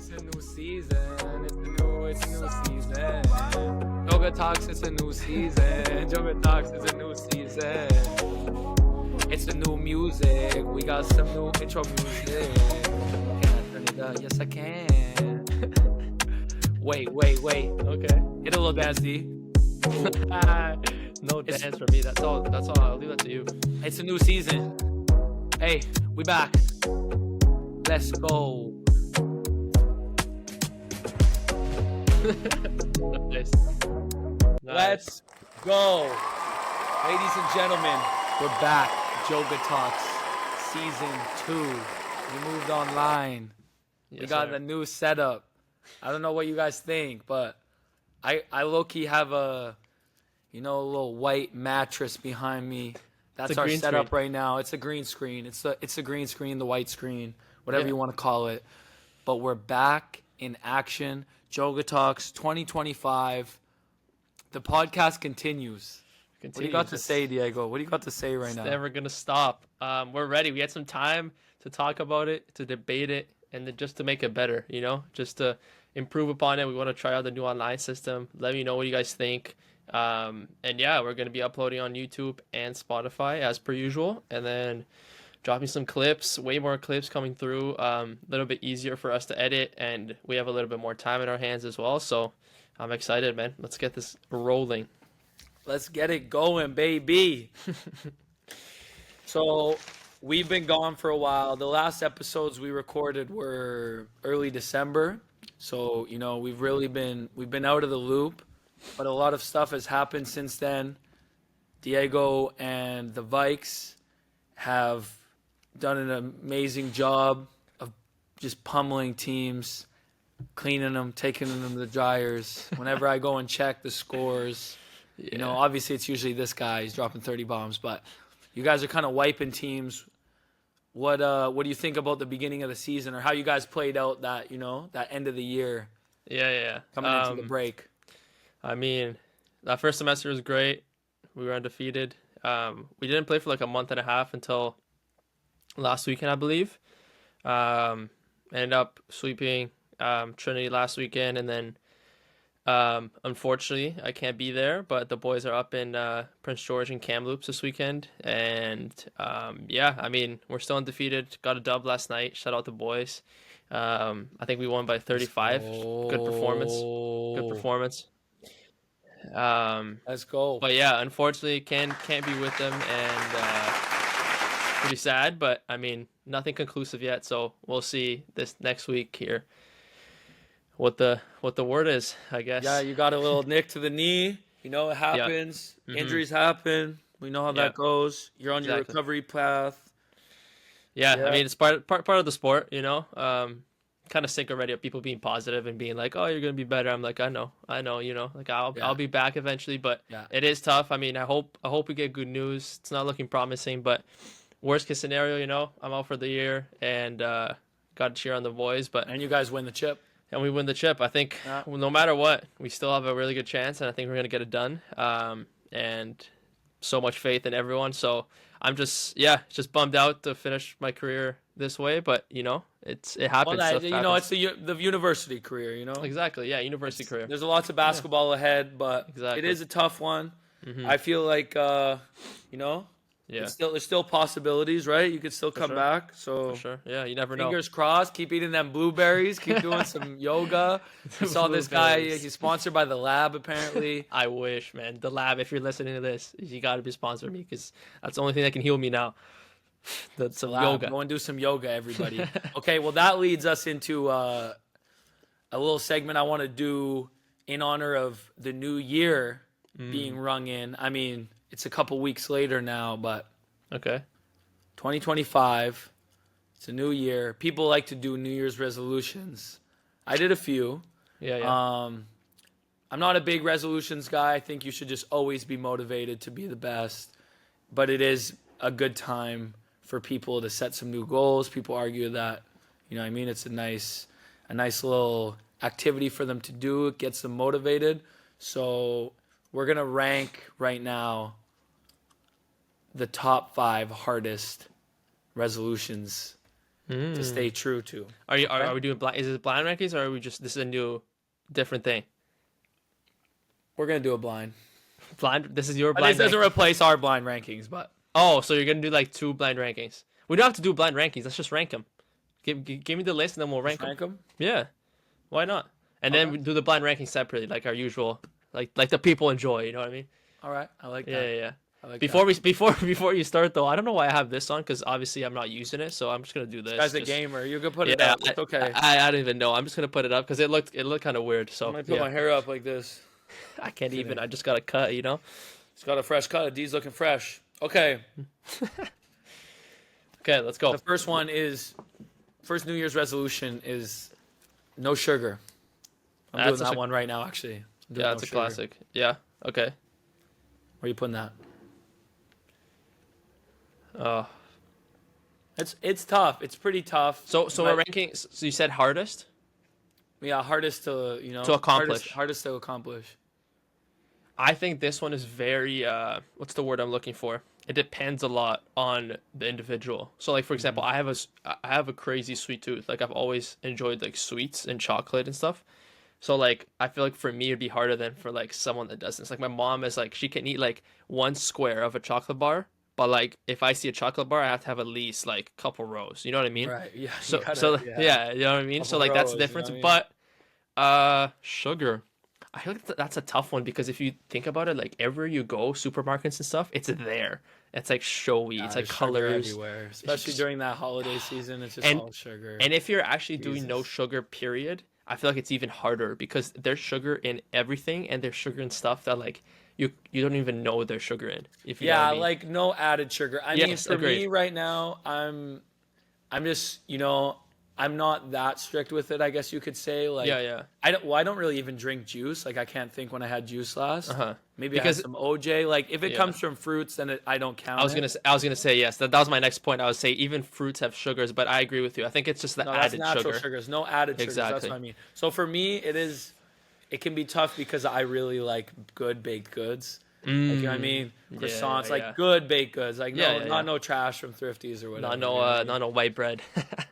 It's a new season. It's a new season. JogaTalks, it's a new season. JogaTalks, it's a new season. It's the new music. We got some new intro music. Can I turn it up? Yes, I can. Wait. Okay. Hit a little dance, D. No dance for me. That's all. I'll leave that to you. It's a new season. Hey, we back. Let's go. Nice. Let's go. Ladies and gentlemen, we're back. JogaTalks Season 2. We moved online. Yes, We got sir. the new setup. I don't know what you guys think, but I low-key have a little white mattress behind me. That's It's a our green setup screen. right now. It's a green screen. It's the green screen, the white screen, whatever Yeah. you want to call it. But we're back in action. JogaTalks 2025. The podcast continues. What do you got to say, Diego? What do you got to say right It's now? never gonna stop. We're ready. We had some time to talk about it, to debate it, and then just to make it better. Just to improve upon it. We want to try out the new online system. Let me know what you guys think. And yeah, we're gonna be uploading on YouTube and Spotify as per usual, and then dropping some clips. Way more clips coming through. A little bit easier for us to edit, and we have a little bit more time in our hands as well. So I'm excited, man. Let's get this rolling. Let's get it going, baby. So we've been gone for a while. The last episodes we recorded were early December. So, we've been out of the loop, but a lot of stuff has happened since then. Diego and the Vikes have done an amazing job of just pummeling teams, cleaning them, taking them to the dryers. Whenever I go and check the scores, obviously it's usually this guy. He's dropping 30 bombs, but you guys are kind of wiping teams. What do you think about the beginning of the season, or how you guys played out that that end of the year Yeah. coming into the break? I mean, that first semester was great. We were undefeated. We didn't play for like a month and a half until last weekend, I believe. Ended up sweeping Trinity last weekend, and then unfortunately I can't be there, but the boys are up in Prince George and Kamloops this weekend, and yeah, I mean, we're still undefeated. Got a dub last night. Shout out the boys. I think we won by 35. Good performance. Let's go. But yeah, unfortunately can't be with them, and pretty sad. But I mean, nothing conclusive yet, so we'll see this next week here what the word is, I guess. Yeah, you got a little nick to the knee. It happens. Mhm. Injuries happen. We know how that goes. You're on your Exactly. recovery path. Yeah, Yeah. I mean, it's part of the sport, kind of sick already of people being positive and being like, "Oh, you're gonna be better." I'm like, I know, like I'll be back eventually, but Yeah. it is tough. I mean, I hope we get good news. It's not looking promising, but worst case scenario, I'm out for the year, and got to cheer on the boys, but And you guys win the chip. and we win the chip. I think Yeah. no matter what, we still have a really good chance, and I think we're gonna get it done. And so much faith in everyone. So I'm just bummed out to finish my career this way, but it happens. Well, Stuff happens. it's the university career. Exactly. Yeah, university career. There's lots of basketball ahead, but Exactly. it is a tough one. Mhm. I feel like Yeah, there's still possibilities, right? You could still come sure. back. So for sure. Yeah, you never know. fingers crossed. Keep eating them blueberries. Keep doing some yoga. I saw this guy. Blueberries. He's sponsored by the Lab, apparently. I wish, man. The Lab, if you're listening to this, you got to be sponsoring me, because that's the only thing that can heal me now. That's The Lab. yoga. Go and do some yoga, everybody. Okay, well, that leads us into a little segment I want to do in honor of the new year being rung in. I mean, it's a couple weeks later now, but Okay. 2025, it's a new year. People like to do New Year's resolutions. I did a few. Yeah. I'm not a big resolutions guy. I think you should just always be motivated to be the best. But it is a good time for people to set some new goals. People argue that, it's a nice little activity for them to do. It gets them motivated. So we're going to rank right now the top 5 hardest resolutions to stay true to. Are we doing blind? Is it blind rankings, or are we just this is a new, different thing? We're gonna do a blind. Blind. This is your But blind. this doesn't replace our blind rankings, but Oh, so you're gonna do like 2 blind rankings? We don't have to do blind rankings. Let's just rank them. Give me the list, and then we'll rank them. rank them. Yeah, why not? And then we do the blind ranking separately, like our usual, like the people enjoy. You know what I mean? All right, I like that. Yeah. I like Before that. before you start though, I don't know why I have this on because obviously I'm not using it, so I'm just gonna do this. This guy's a just- gamer. You can put it Yeah, up. It's okay. I don't even know. I'm just gonna put it up because it looked kind of weird. So I'm gonna put my hair up like this. I can't even. I just got a cut. You know. It's got a fresh cut. D's looking fresh. Okay. Okay, let's go. The first one is first New Year's resolution is no sugar. I'm That's doing such that a- one right now, actually. I'm doing Yeah, no it's a sugar. classic. Yeah. Okay. Where are you putting that? Oh. It's tough. It's pretty tough. So but- we're ranking. So you said hardest. Yeah, hardest to To accomplish. Hardest to accomplish. I think this one is very what's the word I'm looking for? It depends a lot on the individual. So like for example, I have a crazy sweet tooth. Like I've always enjoyed like sweets and chocolate and stuff. So like I feel like for me it'd be harder than for like someone that doesn't. It's like my mom is like she can eat like one square of a chocolate bar, but like if I see a chocolate bar, I have to have at least like a couple rows. You know what I mean? Right. Yeah. So you gotta- so yeah, you know what I mean? So Couple like that's the rows, you know difference. what I mean? But sugar. I feel like that's a tough one because if you think about it, like everywhere you go, supermarkets and stuff, it's there. It's like showy. It's like there's sugar colors. everywhere, especially just- during that holiday season. It's just And- all sugar. And if you're actually doing no Jesus. sugar, period, I feel like it's even harder because there's sugar in everything and there's sugar in stuff that like you don't even know there's sugar in. If you know what Yeah, I mean. like no added sugar. I mean, Yes, for me agreed. right now, I'm just, I'm not that strict with it. I guess you could say. Like, yeah. I don't really even drink juice. Like, I can't think when I had juice last. Maybe Because- I had some OJ. Like, if it Yeah. comes from fruits, then I don't count. I was gonna say yes. That was my next point. I would say even fruits have sugars, but I agree with you. I think it's just the No, that's added natural sugar. sugars. No added sugars. That's Exactly. what I mean. So for me, it can be tough because I really like good baked goods. Like, you know what I mean? Croissants, like yeah. good baked goods. Like, Yeah, yeah, not no trash from Thrifties or whatever. you know what I mean? Not no white bread.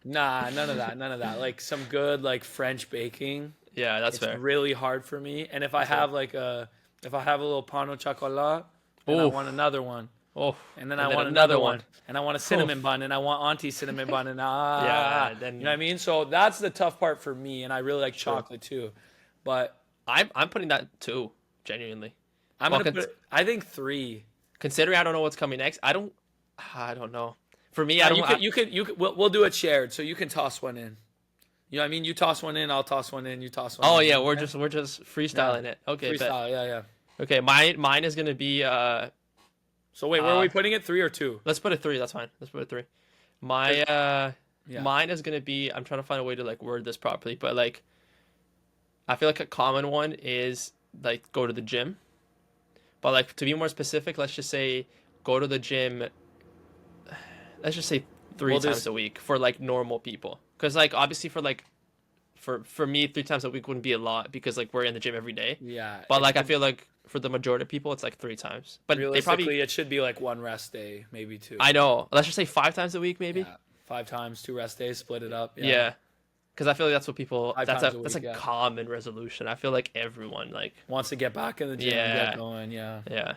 Nah, none of that. Like some good like French baking. Yeah, that's It's fair. really hard for me. And if I have a little pan au chocolat, then I Oof. want another one. Oh, And then I want another one. And I want a cinnamon Oof. bun. And I want Auntie cinnamon bun. And Yeah, then- you know what I mean? So that's the tough part for me. And I really like chocolate too. But I'm putting that too, genuinely. I'm Well, gonna put. I think 3. Considering I don't know what's coming next, I don't know. For me, I don't. You can. We'll do it shared. So you can toss one in. You know what I mean? You toss one in. I'll toss one in. You toss one. Oh in. yeah, Okay? we're just freestyling it. Okay, bet. Freestyle. Yeah. Okay, mine is gonna be So wait, where are we putting it? 3 or 2? let's put it 3. That's fine. Let's put it 3. My Yeah. mine is gonna be. I'm trying to find a way to like word this properly, but like, I feel like a common one is like go to the gym. But like to be more specific, let's just say go to the gym. Let's just say 3 Well, there's- times a week for like normal people. Because like obviously for me 3 times a week wouldn't be a lot because like we're in the gym every day. Yeah. But like I feel like for the majority of people it's like 3 times. But they realistically, probably it should be like 1 rest day, maybe 2. I know. Let's just say 5 times a week maybe. Yeah. 5 times, 2 rest days, split it up. Yeah. Because I feel like that's what people. 5 That's times a a that's week, a yeah. common resolution. I feel like everyone like Wants to get back in the gym and Yeah. get going. Yeah. yeah.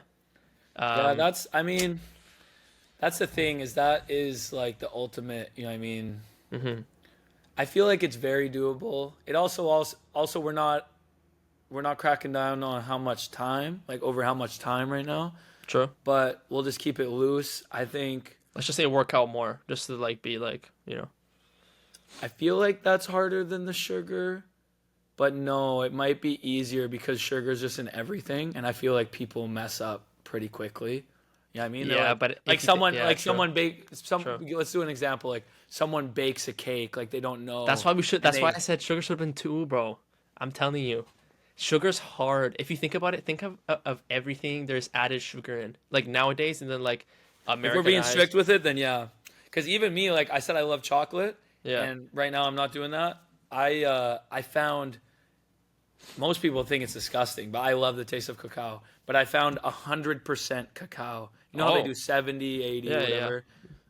Yeah, that's the thing that is like the ultimate, you know what I mean? Mhm. I feel like it's very doable. It also we're not cracking down on how much time, like over how much time right now, True. but we'll just keep it loose. I think Let's just say work out more, just to like be like I feel like that's harder than the sugar, but no, it might be easier because sugar's just in everything, and I feel like people mess up pretty quickly. You know what I mean? They're Yeah, like, but if like you someone, thi- yeah, like true. someone bake some. True. Let's do an example. Like someone bakes a cake, like they don't know. That's why we should. and That's they- why I said sugar should have been 2, bro. I'm telling you, sugar's hard. If you think about it, think of everything there's added sugar in, like nowadays, and then like If American. we're being strict with it, then yeah. Because even me, like I said, I love chocolate. Yeah. And right now I'm not doing that. I found most people think it's disgusting, but I love the taste of cacao. But I found 100% cacao. You know how they Oh. do 70, 80, Yeah, yeah. whatever.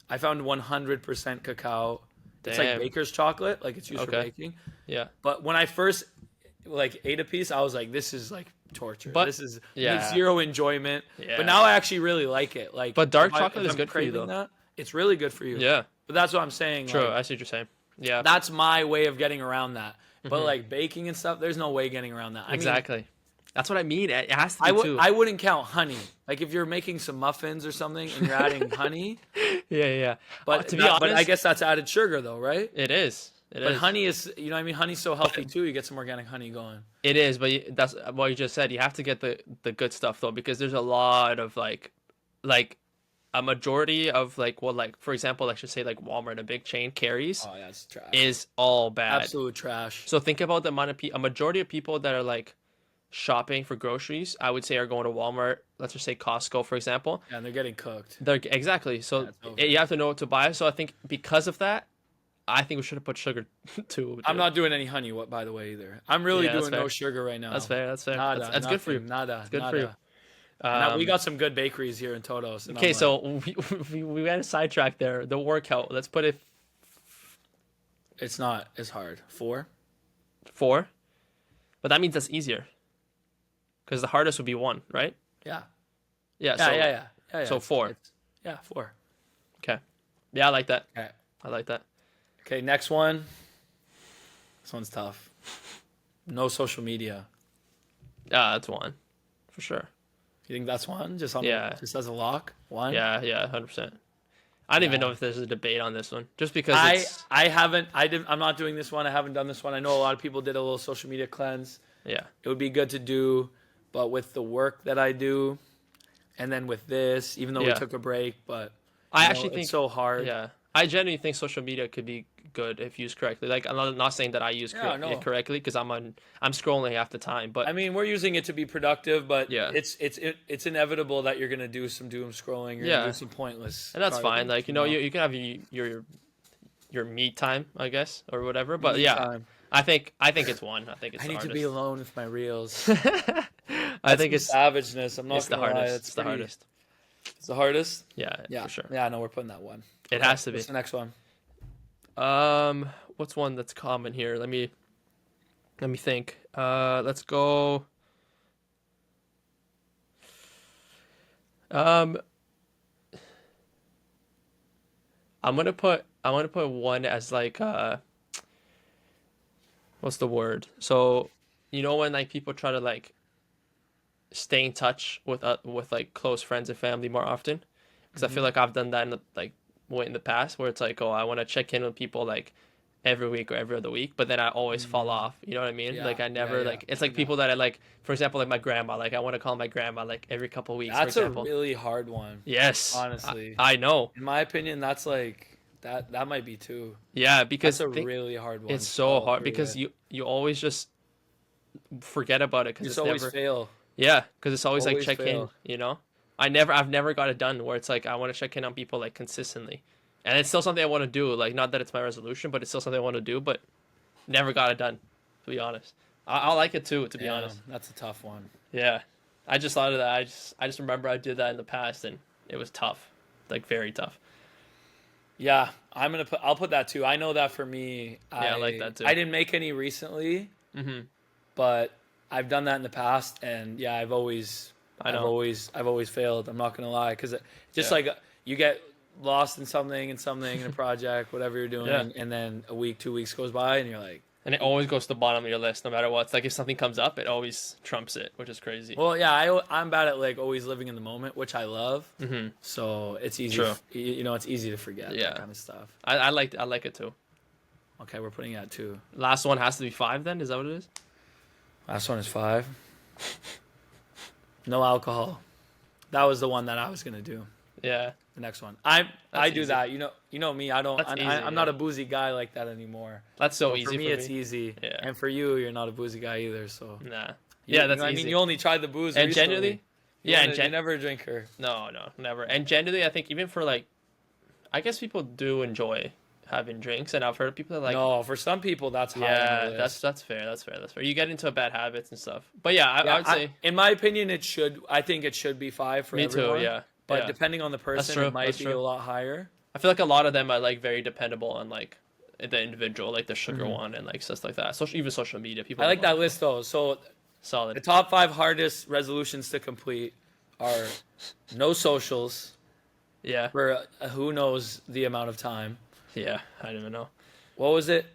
I found 100% cacao It's like Damn. baker's chocolate, like it's used for Okay. baking. Yeah. But when I first like ate a piece, I was like, this is like torture. But This is yeah. zero enjoyment. Yeah. But now I actually really like it. Like, But dark if chocolate is I'm good for you, craving though. that, it's really good for you. Yeah. But that's what I'm saying. True. Like, I see what you're saying. Yeah. that's my way of getting around that. But Mhm. like baking and stuff, there's no way getting around that. I mean, Exactly. That's what I mean. It has to be too. I wouldn't count honey. Like if you're making some muffins or something and you're adding honey, Yeah. but To be honest, but I guess that's added sugar though, right? it is. It But is. honey is, you know what I mean? Honey's so healthy too. You get some organic honey going. It is, but that's what you just said. You have to get the good stuff though, because there's a lot of like a majority of like for example, let's just say like Walmart, a big chain carries Oh, yeah, it's trash. is all bad. Absolute trash. So think about the amount of a majority of people that are like shopping for groceries, I would say, are going to Walmart. Let's just say Costco, for example. Yeah, and they're getting cooked. They're exactly. So Yeah, it's over. you have to know what to buy. So I think because of that, I think we should have put sugar too. I'm not doing any honey, by the way, either. I'm really Yeah, that's doing no fair. sugar right now. That's fair. That's fair. Nada, That's good for you. nothing, Nada. It's good nada. for you. Now, we got some good bakeries here in Todos. And Okay, I'm so we went a sidetrack there. The workout. Let's put it it's not as hard. 4? 4, but that means that's easier. Because the hardest would be 1, right? Yeah. Yeah. Yeah. So 4. Yeah, 4. Okay. Yeah, I like that. Okay. I like that. Okay, next one. This one's tough. No social media. Yeah, that's 1 for sure. You think that's one? Just as a lock? 1? Yeah, 100%. I don't even know if there's a debate on this one, just because I'm not doing this one. I haven't done this one. I know a lot of people did a little social media cleanse. Yeah. It would be good to do, but with the work that I do, and then with this, even though we took a break, but I actually think it's so hard. Yeah, I genuinely think social media could be good if used correctly. Like, I'm not saying that I use it correctly, because I'm scrolling half the time. But I mean, we're using it to be productive, but Yeah. it's inevitable that you're gonna do some doom scrolling. You're gonna do some pointless. and that's fine. garbage, Like, you can have your me time, I guess, or whatever. But yeah, time. I think it's 1. I think it's I the need to hardest. be alone with my reels. I think it's savageness. I'm not it's the gonna lie. hardest. It's the hardest. It's the hardest. Yeah, for sure. Yeah, no, we're putting that 1. It has to be. What's the next one? What's one that's common here? Let me think. Let's go. I'm gonna put 1 as like what's the word? So, when like people try to like stay in touch with like close friends and family more often, because I feel like I've done that in the past, where it's like, oh, I want to check in with people like every week or every other week, but then I always fall off. You know what I mean? Yeah, Like I never yeah. like it's like people that I like, for example, like my grandma. Like I want to call my grandma like every couple of weeks. That's for a example. really hard one. Yes, honestly. I know. In my opinion, that's like that might be 2. Yeah, because That's a really hard one. it's to so follow hard through because with. you always just forget about it, because You it's just always never. fail. Yeah, because it's always like Always check fail. in. I've never got it done where it's like I want to check in on people like consistently, and it's still something I want to do. Like, not that it's my resolution, but it's still something I want to do, but never got it done. To be honest, I like it too. To be honest, That's a tough one. yeah. I just thought of that. I just remember I did that in the past, and it was tough, like very tough. Yeah, I'll put that too. I know that for me. Yeah, I like that too. I didn't make any recently, but I've done that in the past, and yeah, I've always failed. I'm not gonna lie, because just like you get lost in something in a project, whatever you're doing, and then a week, 2 weeks goes by, and you're like, and it always goes to the bottom of your list, no matter what. It's like if something comes up, it always trumps it, which is crazy. well, yeah, I'm bad at like always living in the moment, which I love. So it's easy. True. It's easy to forget Yeah. that kind of stuff. I like it too. Okay, we're putting it at 2. Last one has to be 5. Then is that what it is? Last one is 5. No alcohol. That was the one that I was gonna do. Yeah. The next one. I do easy. that. You know me. I'm not easy, a boozy guy like that anymore. That's so So easy for me. It's easy. Yeah. And for you, you're not a boozy guy either. So Nah. You- Yeah, that's I easy. mean, you only tried the booze. And recently. genuinely, You're never a drinker. no, never. And genuinely, I think even for like, I guess people do enjoy having drinks, and I've heard people that like. No, for some people that's high on Yeah, the that's list. fair. That's fair. You get into bad habits and stuff. But yeah, I would say in my opinion, it should. I think it should be 5 for me everyone. too. Yeah. But yeah. depending on the person, true, it might that's be true. a lot higher. I feel like a lot of them are like very dependable on like the individual, like the sugar one and like stuff like that. Even social media, people. I like that list though. So Solid. the top 5 hardest resolutions to complete are no socials Yeah. for who knows the amount of time. Yeah. I don't even know. What was it?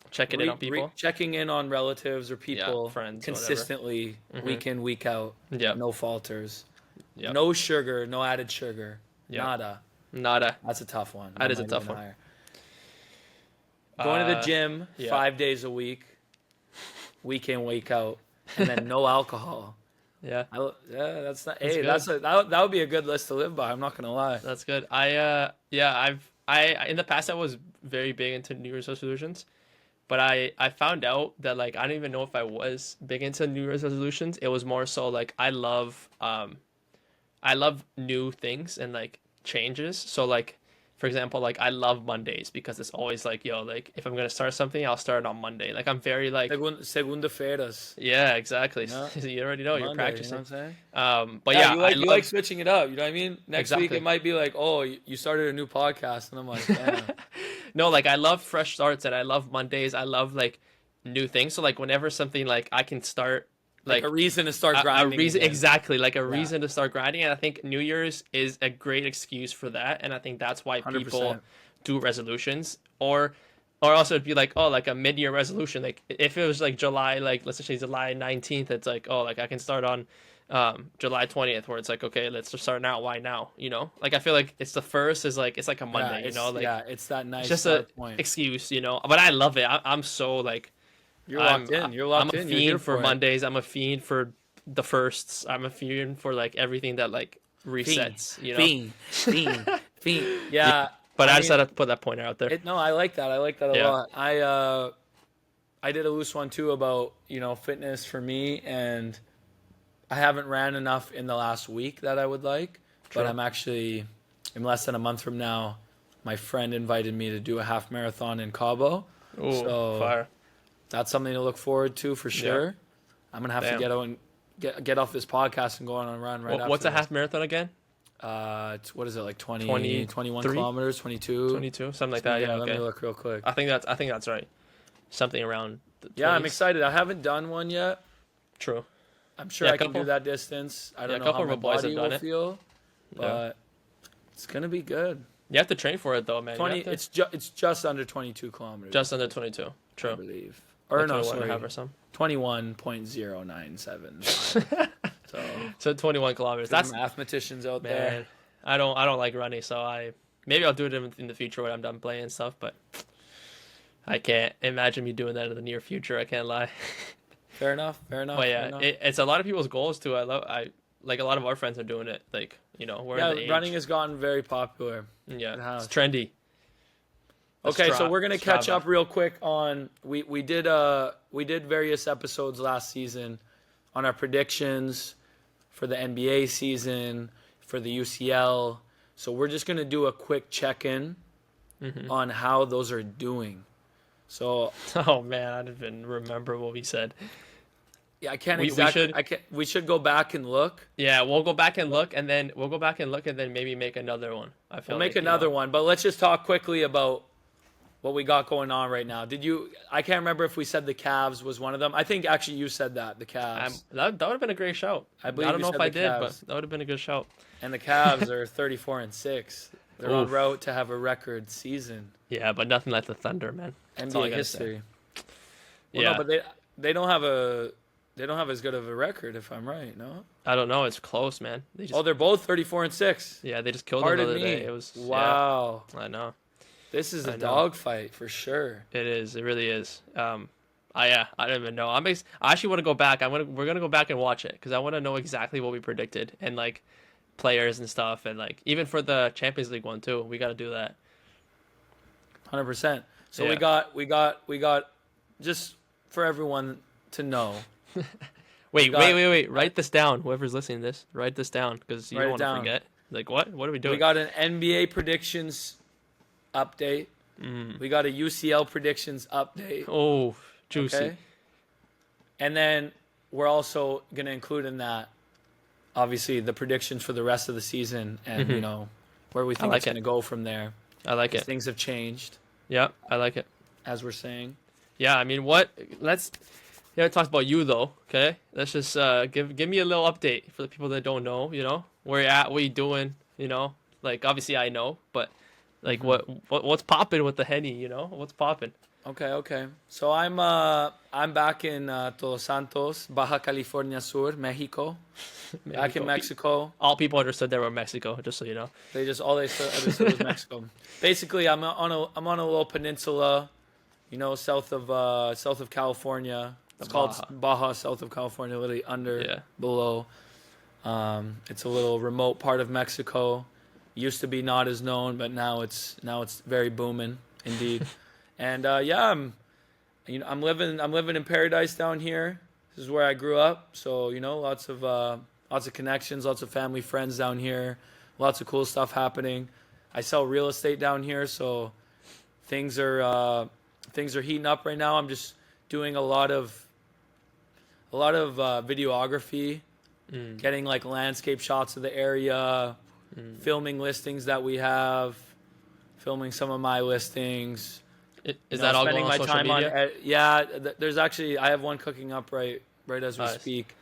Checking in on people. Checking in on relatives or people, Yeah, friends, consistently, week in, week out. Yeah. No falters. Yep. No sugar, no added sugar. Yep. Nada. That's a tough one. That is a tough one. Higher. Going to the gym 5 days a week, week in, week out, and then no alcohol. Yeah. That's not. Hey, that would be a good list to live by. I'm not gonna lie. That's good. I in the past I was very big into New Year's resolutions, but I found out that like I don't even know if I was big into New Year's resolutions. It was more so like I love new things and like changes. So like for example, like I love Mondays because it's always like, yo, like if I'm gonna start something, I'll start it on Monday. Like I'm very like Segunda-feiras. Yeah, exactly. Yeah. You already know. You're practicing. You know what I'm saying? But you like switching it up. You know what I mean? Next week it might be like, oh, you started a new podcast, and I'm like, damn. No, like I love fresh starts and I love Mondays. I love like new things. So like whenever something like I can start like a reason to start grinding. A reason, exactly, like a reason to start grinding. And I think New Year's is a great excuse for that. And I think that's why 100%. people do resolutions, or also it'd be like, oh, like a mid-year resolution. Like if it was like July, like let's just say July 19th, it's like, oh, like I can start on July 20th, where it's like, okay, let's just start now. Why now? You know, like I feel like it's the first is like it's like a Monday. You know, like it's that nice. It's just a excuse, you know. But I love it. I'm so like. You're locked in. I'm a fiend for Mondays. I'm a fiend for the firsts. I'm a fiend for like everything that like resets. You know, fiend. Yeah. But I just had to put that pointer out there. I like that. I like that a lot. I did a loose one too about fitness for me, and I haven't ran enough in the last week that I would like. True. But I'm actually in less than a month from now. My friend invited me to do a half marathon in Cabo. Ooh, so fire. That's something to look forward to for sure. Yeah. I'm gonna have to get out and get off this podcast and go on a run right after. What's a half marathon again? What is it, like 21 kilometers, 22, something like that. Yeah, let me look real quick. I think that's right. Something around. Yeah, I'm excited. I haven't done one yet. True. I'm sure I can do that distance. I don't know how my body will feel, but it's gonna be good. You have to train for it though, man. It's just under 22 kilometers. Just under 22. True. I believe. Or no, sorry. 21.097. So 21 kilometers. That's mathematicians out there. I don't like running, so maybe I'll do it in the future when I'm done playing and stuff, but I can't imagine me doing that in the near future. I can't lie. Fair enough. But yeah, it's a lot of people's goals too. I like a lot of our friends are doing it. Like, we're in the age. Running has gotten very popular. Yeah, it's trendy. Okay, so we're gonna catch up real quick on we did various episodes last season on our predictions for the NBA season, for the UCL. So we're just gonna do a quick check-in on how those are doing. So oh man, I don't even remember what we said. Yeah, I can't exactly. We should go back and look. Yeah, we'll go back and look, and then maybe make another one. We'll make another one, but let's just talk quickly about what we got going on right now. I can't remember if we said the Cavs was one of them. I think actually you said that, the Cavs. That would have been a great shout. I don't know if I did, but that would have been a good shout. And the Cavs are 34-6. They're en route to have a record season. Yeah, but nothing like the Thunder, man. NBA history. No, but they don't have as good of a record, if I'm right, no? I don't know. It's close, man. They're both 34-6. Yeah, they just killed them the other day. It was wow. Yeah, I know. This is a dogfight for sure. It is. It really is. I don't even know. I actually want to go back. We're gonna go back and watch it because I want to know exactly what we predicted and like players and stuff, and like even for the Champions League one too. We got to do that. 100%. So we got just for everyone to know. Wait. Write this down. Whoever's listening to this, write this down because you don't want to forget. Like what? What are we doing? We got an NBA predictions update. We got a UCL predictions update. Oh, juicy. Okay? And then we're also going to include in that, obviously, the predictions for the rest of the season and, where we think it's going to go from there. I like it. Things have changed. Yeah, I like it. as we're saying. Yeah, I mean, let's talk about you though. Okay, let's just give me a little update for the people that don't know. Where you at, what you doing. Like obviously I know, but like Hmm. what's popping with the henny? What's popping? Okay. So I'm back in Todos Santos, Baja California Sur, Mexico. Back in Mexico. Mexico. All people understood they were Mexico, just so you know. They just all they ever said was Mexico. Basically, I'm on a little peninsula, south of California. The It's called Baja. Baja, south of California, literally Yeah. below. It's a little remote part of Mexico. Used to be not as known, but now it's very booming indeed. And yeah, I'm living in paradise down here. This is where I grew up, so lots of connections, lots of family friends down here, lots of cool stuff happening. I sell real estate down here, so things are heating up right now. I'm just doing a lot of videography, getting like landscape shots of the area, filming listings that we have, filming some of my listings. Is that all Spending going on my social time media? there's actually I have one cooking up right as we Nice. speak,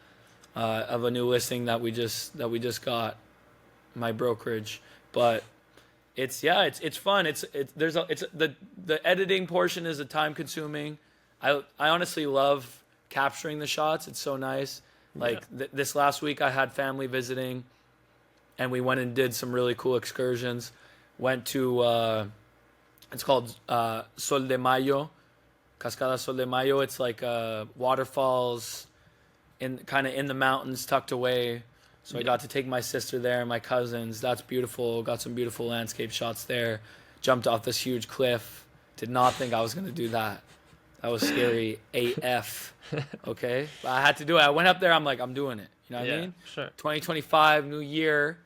of a new listing that we just got, my brokerage. But it's fun. The editing portion is a time consuming. I honestly love capturing the shots. It's so nice. Yeah. Like this last week I had family visiting, and we went and did some really cool excursions. Went to it's called Sol de Mayo, Cascada Sol de Mayo. It's like waterfalls in the mountains, tucked away. So I got to take my sister there and my cousins. That's beautiful. Got some beautiful landscape shots there. Jumped off this huge cliff. Did not think I was gonna do that. That was scary AF. Okay, but I had to do it. I went up there. I'm like, I'm doing it. You know what I Yeah, mean? sure. 2025, new year.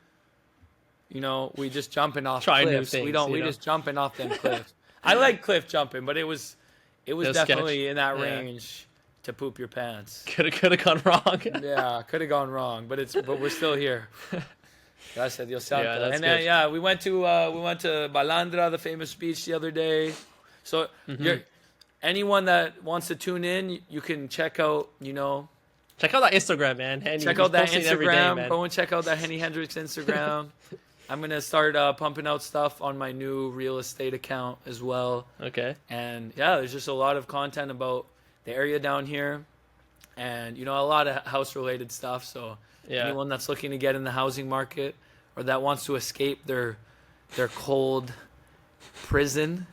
We just jumping off Try new cliffs. things, We just jumping off them cliffs. I like cliff jumping, but it was was definitely sketch. in that Yeah. range to poop your pants. Could have gone wrong. Yeah, could have gone wrong, but we're still here. Gracias Dios santo. Yeah, that's And then good. yeah, we went to Balandra, the famous beach, the other day. So anyone that wants to tune in, you can check out Check out that Instagram, man. Henny, check he's out that posting every day, Instagram. man. Go and check out that Henny Hendrix Instagram. I'm gonna start pumping out stuff on my new real estate account as well. Okay. And yeah, there's just a lot of content about the area down here, and a lot of house related stuff. So Yeah. anyone that's looking to get in the housing market, or that wants to escape their cold prison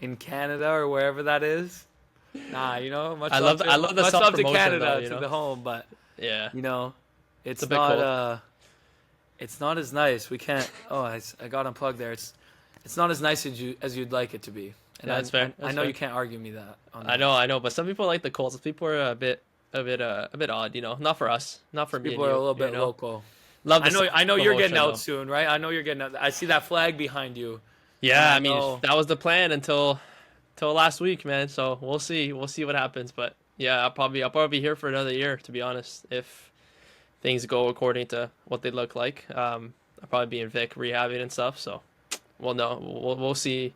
in Canada or wherever that is. Much I love love I love the much love to self-promotion, Canada, though, to the home, but Yeah. it's a bit not cold. it's not as nice. We can't. Oh, I got unplugged there. It's not as nice as you'd like it to be. And Yeah, that's fair. I That's know fair. you can't argue me that. On I that. know, but some people like the cold. Some people are a bit odd, Not for us, not for me. People and are you, a little bit you know? local. Love I the know you're getting promotion, out though. soon, right? I know you're getting out. I see that flag behind you. Yeah, I I mean know. that was the plan until last week, man. So we'll see what happens. But yeah, I'll probably be here for another year, to be honest, if things go according to what they look like. I'll probably be in Vic rehabbing and stuff. So we'll see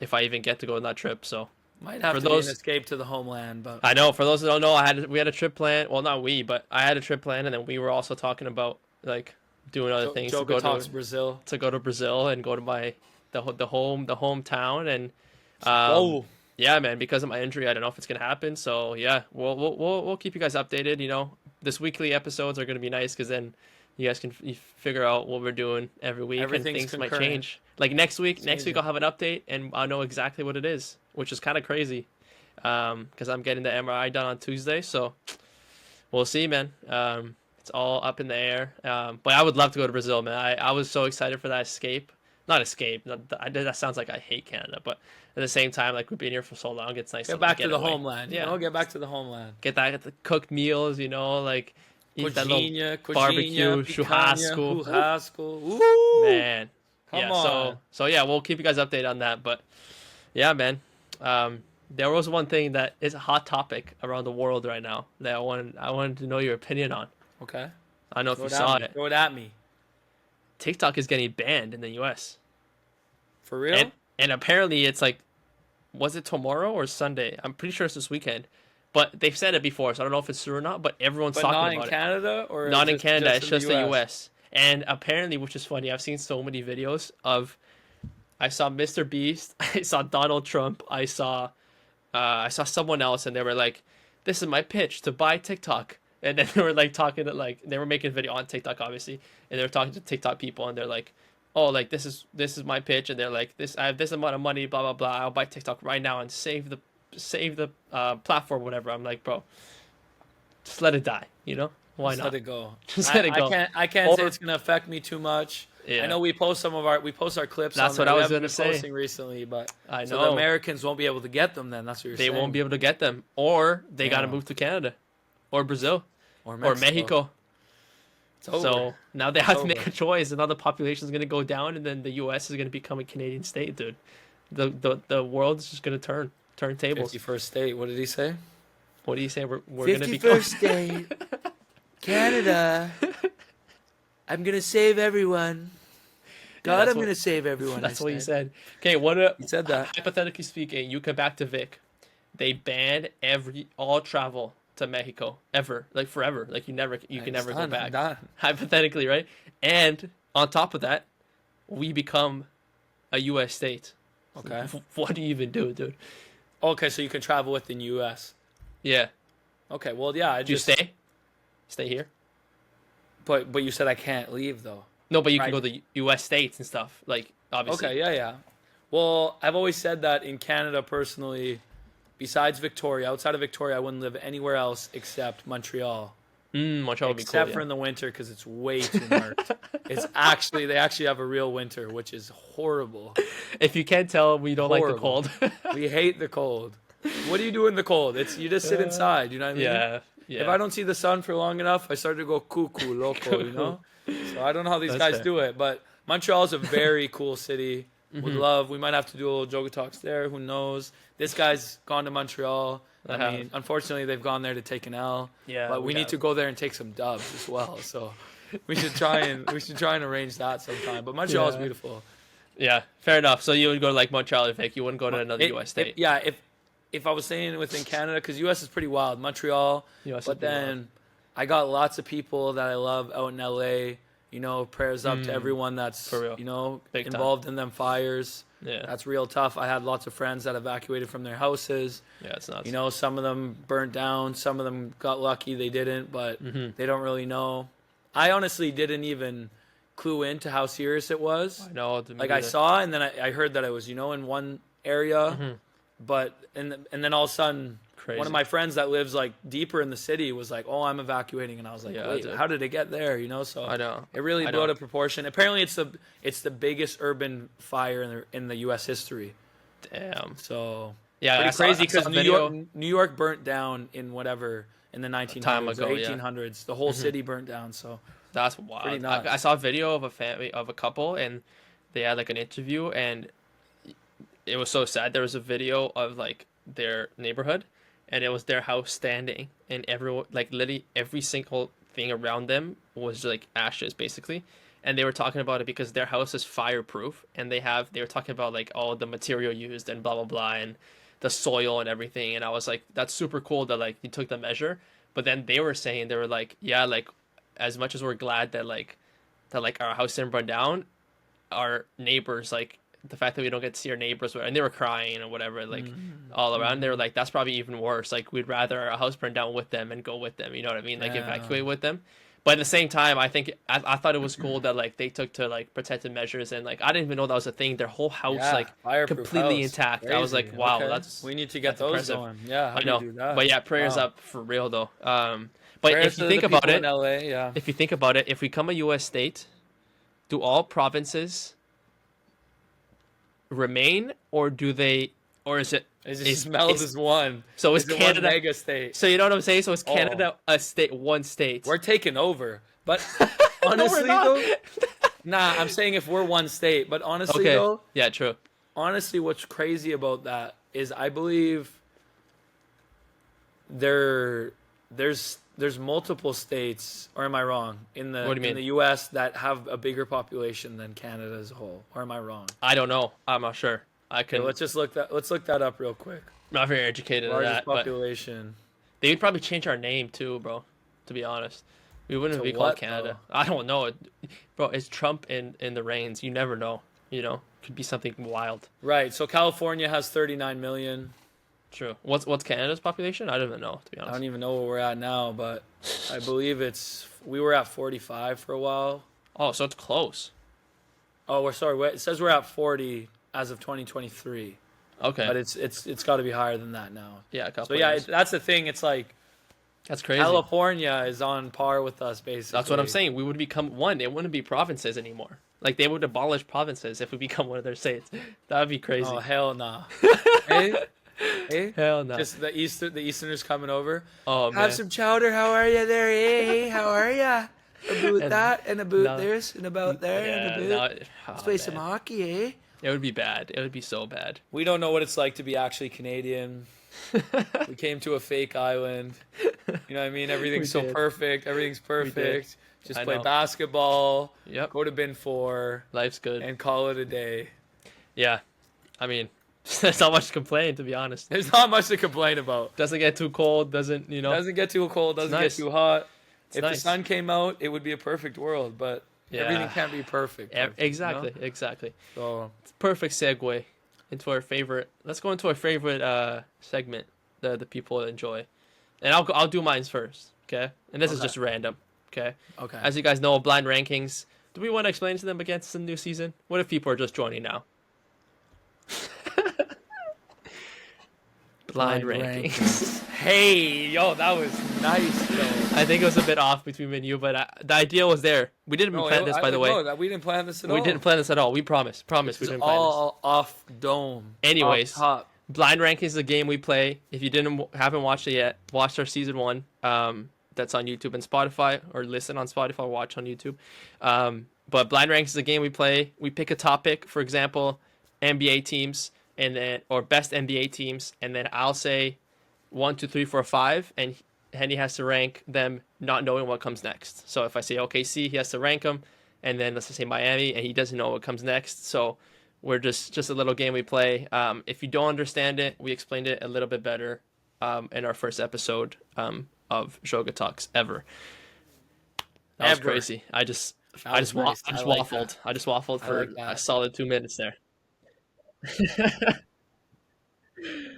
if I even get to go on that trip. So Might have for to be those an escape to the homeland, but I know for those who don't know, we had a trip plan. Well, not we, but I had a trip plan, and then we were also talking about like doing other things to go JogaTalks to Brazil. Brazil and go to the hometown and Whoa. yeah, man, because of my injury, I don't know if it's gonna happen. So yeah, we'll keep you guys updated. This weekly episodes are gonna be nice because then you guys can figure out what we're doing every week, and Everything's things might concurrent. change. Like next week Changing. I'll have an update and I'll know exactly what it is, which is kind of crazy. Because I'm getting the MRI done on Tuesday, so we'll see, man. It's all up in the air. But I would love to go to Brazil, man. I was so excited for that escape. Not escape. That sounds like I hate Canada, but at the same time, like we've been here for so long, it's nice Get to back get to the away. homeland. Yeah, Get back to the homeland. get the cooked meals, like eat that little Coxinha, barbecue, picanha, churrasco. churrasco. Woo! Man. Come Yeah, on. so yeah, we'll keep you guys updated on that. But yeah, man. There was one thing that is a hot topic around the world right now that I wanted to know your opinion on. Okay. I don't know if Throw you it saw at me. it. Throw it at me. TikTok is getting banned in the US. For real? And and apparently it's like, was it tomorrow or Sunday? I'm pretty sure it's this weekend, but they've said it before, so I don't know if it's true or not. But everyone's But talking not in about it. Canada, or Not in Canada. just It's in the just the U.S. U.S. And apparently, which is funny, I've seen so many videos of. I saw Mr. Beast. I saw Donald Trump. I saw someone else, and they were like, "This is my pitch to buy TikTok." And then they were like talking to like they were making a video on TikTok, obviously, and they were talking to TikTok people, and they're like, "Oh, like this is my pitch," and they're like, "This I have this amount of money, blah blah blah. I'll buy TikTok right now and save the platform, whatever." I'm like, bro, just let it die, you know? Why Just not? let it go. Just let it go. I can't say Or it's gonna affect me too much. I yeah, know we post our clips. that's on what there. I We was haven't gonna been say. posting recently, but I so the know Americans won't be able to get them. Then that's what you're they saying. won't be able to get them, or they gotta Damn. move to Canada, or Brazil, Or or Mexico. Mexico. It's over. So now they It's have to make over. a choice, and now the population is gonna go down, and then the U.S. is gonna become a Canadian state, dude. The world is just gonna turn tables. 51st state. What did he say? What do you say? We're gonna become 51st state, Canada. I'm gonna save everyone. God, that's I'm what- gonna save everyone. That's I what you said. said. Okay, He said that. hypothetically speaking, you come back to Vic, they ban all travel to Mexico ever, like forever, like you can never go I'm back. done. Hypothetically, right? And on top of that, we become a U.S. state. Okay. What do you even do, dude? Okay, so you can travel within U.S. Yeah. Okay, well, yeah, I Do you just. stay? Stay here? But you said I can't leave though. No, but you can Right. go to U.S. states and stuff. Like obviously. Okay, yeah. Well, I've always said that in Canada personally, besides Victoria, outside of Victoria, I wouldn't live anywhere else except Montreal. Montreal would be Except cool. for Yeah. in the winter because it's way too marked. They actually have a real winter, which is horrible. If you can't tell, we don't like the Horrible. cold. We hate the cold. What do you do in the cold? It's you just sit inside. You know what I mean? Yeah. Yeah. If I don't see the sun for long enough, I start to go cuckoo loco. You know. So I don't know how these That's guys fair. do it, but Montreal is a very cool city. Would Mm-hmm. love. We might have to do a little Joga Talks there. Who knows? This guy's gone to Montreal. I I have. mean, unfortunately, they've gone there to take an L. Yeah, but we we need have. to go there and take some dubs as well. So we should try and arrange that sometime. But Montreal is Yeah. beautiful. Yeah, fair enough. So you would go to like Montreal, Vic. You wouldn't go to another U.S. state. If I was staying within Canada, because U.S. is pretty wild, Montreal. US is But pretty then I got lots of people that I love out in L.A. You know, prayers up to everyone that's For real. you know Big time. involved in them fires. Yeah. That's real tough. I had lots of friends that evacuated from their houses. Yeah, it's nuts. You know, some of them burnt down. Some of them got lucky they didn't, but they don't really know. I honestly didn't even clue into how serious it was. I know. Like I saw, and then I heard that it was in one area, but and then all of a sudden, Crazy. one of my friends that lives like deeper in the city was like, "Oh, I'm evacuating," and I was like, Yeah, "Wait, dude. how did it get there?" You know, so I know. it really I blew know. out of proportion. Apparently, it's the biggest urban fire in the U.S. history. Damn. So Yeah, pretty I saw- crazy I saw because a New video. York burnt down in the 1900s time or ago, yeah. 1800s. The whole city burnt down. So That's Pretty wild. nuts. I saw a video of a family of a couple, and they had like an interview, and it was so sad. There was a video of like their neighborhood, and it was their house standing, and everyone like literally every single thing around them was like ashes basically. And they were talking about it because their house is fireproof, and they were talking about like all the material used and blah blah blah and the soil and everything. And I was like, that's super cool that like you took the measure. But then they were saying, they were like, yeah, like as much as we're glad that our house didn't burn down, our neighbors, like the fact that we don't get to see our neighbors, and they were crying or whatever, like all around. They were like, that's probably even worse. Like we'd rather our house burn down with them and go with them. You know what I mean? Like Yeah. evacuate with them. But at the same time, I think I thought it was cool that like they took to like protective measures, and like I didn't even know that was a thing. Their whole house Yeah, like fireproof completely house. intact. I was like, Crazy. wow, Okay. that's we need to get that's those impressive. going. Yeah, how I do know. you do that? But yeah, prayers Wow. up for real though. But Prayers if you to think the about people it, in LA, yeah. if you think about it, if we become a U.S. state, do all provinces remain, or do they, or is it? It just is- smells is- as one. So is It's in Canada? one mega state? So you know what I'm saying? So is Canada a state, one state? We're taking over. But No, we're honestly not. though, nah, I'm saying if we're one state. But honestly Okay. though, Yeah, true. what's crazy about that is I believe there's multiple states, or am I wrong, in What do you in mean? the U.S. that have a bigger population than Canada as a whole, or am I wrong? I don't know. I'm not sure. I Okay, can let's look that up real quick. not very educated on Largest that, but population. they would probably change our name too, bro. To be honest, we wouldn't To be called what Canada. though? I don't know, bro. It's Trump in the reigns. You never know. Could be something wild. Right. So California has 39 million. True. What's Canada's population? I don't even know, to be I honest. don't even know where we're at now, but I believe we were at 45 for a while. Oh, so it's close. Oh, we're sorry. It says we're at 40 as of 2023, Okay. but it's got to be higher than that now. Yeah, a So couple yeah, years. that's the thing. It's like That's crazy. California is on par with us, basically. That's what I'm saying. We would become one. It wouldn't be provinces anymore. Like they would abolish provinces if we become one of their states. That would be crazy. Oh hell nah. Hey, hey. Hell no. Just the Easterners coming over. Oh man. Have some chowder. How are you there? Hey, how are ya? About And that and about no- this and about there and Yeah. about. No, Let's oh, play some man. hockey, eh? It would be bad. It would be so bad. We don't know what it's like to be actually Canadian. We came to a fake island. You know what I mean? Everything's so did. perfect. Everything's perfect. Just I play know. basketball. Yep. Go to bin 4 Life's good. and call it a day. Yeah. I mean, there's not much to complain, to be honest. There's not much to complain about. Doesn't get too cold. Doesn't Doesn't get too cold. Doesn't nice. get too hot. It's If the nice. sun came out, it would be a perfect world. But everything Yeah. can't be perfect. Exactly. Exactly. So Perfect segue into our favorite. Let's go into our favorite segment that the people enjoy, and I'll do mine first. Okay, and this is Okay. just random. Okay, okay. as you guys know, blind rankings. Do we want to explain to them against the new season? What if people are just joining now? Blind rankings. Hey, yo, that was nice, yo. I think it was a bit off between me and you, but the idea was there. We didn't plan this, by the way. No, we didn't plan this at all. We didn't plan this at all. We promise. Promise. We It's didn't plan this. all off dome. Anyways, off top. Blind Rankings is a game we play. If you haven't watched it yet, watch our season 1. That's on YouTube and Spotify, or listen on Spotify, or watch on YouTube. But Blind Rankings is a game we play. We pick a topic, for example, NBA teams, or best NBA teams, and then I'll say 1, 2, 3, 4, 5, and Henny has to rank them, not knowing what comes next. So if I say OKC, he has to rank them, and then let's just say Miami, and he doesn't know what comes next. So we're just a little game we play. If you don't understand it, we explained it a little bit better in our first episode of JogaTalks ever. That was Ever. crazy. I just That was nice. I like waffled. that. I just waffled I for like that. a solid 2 minutes there.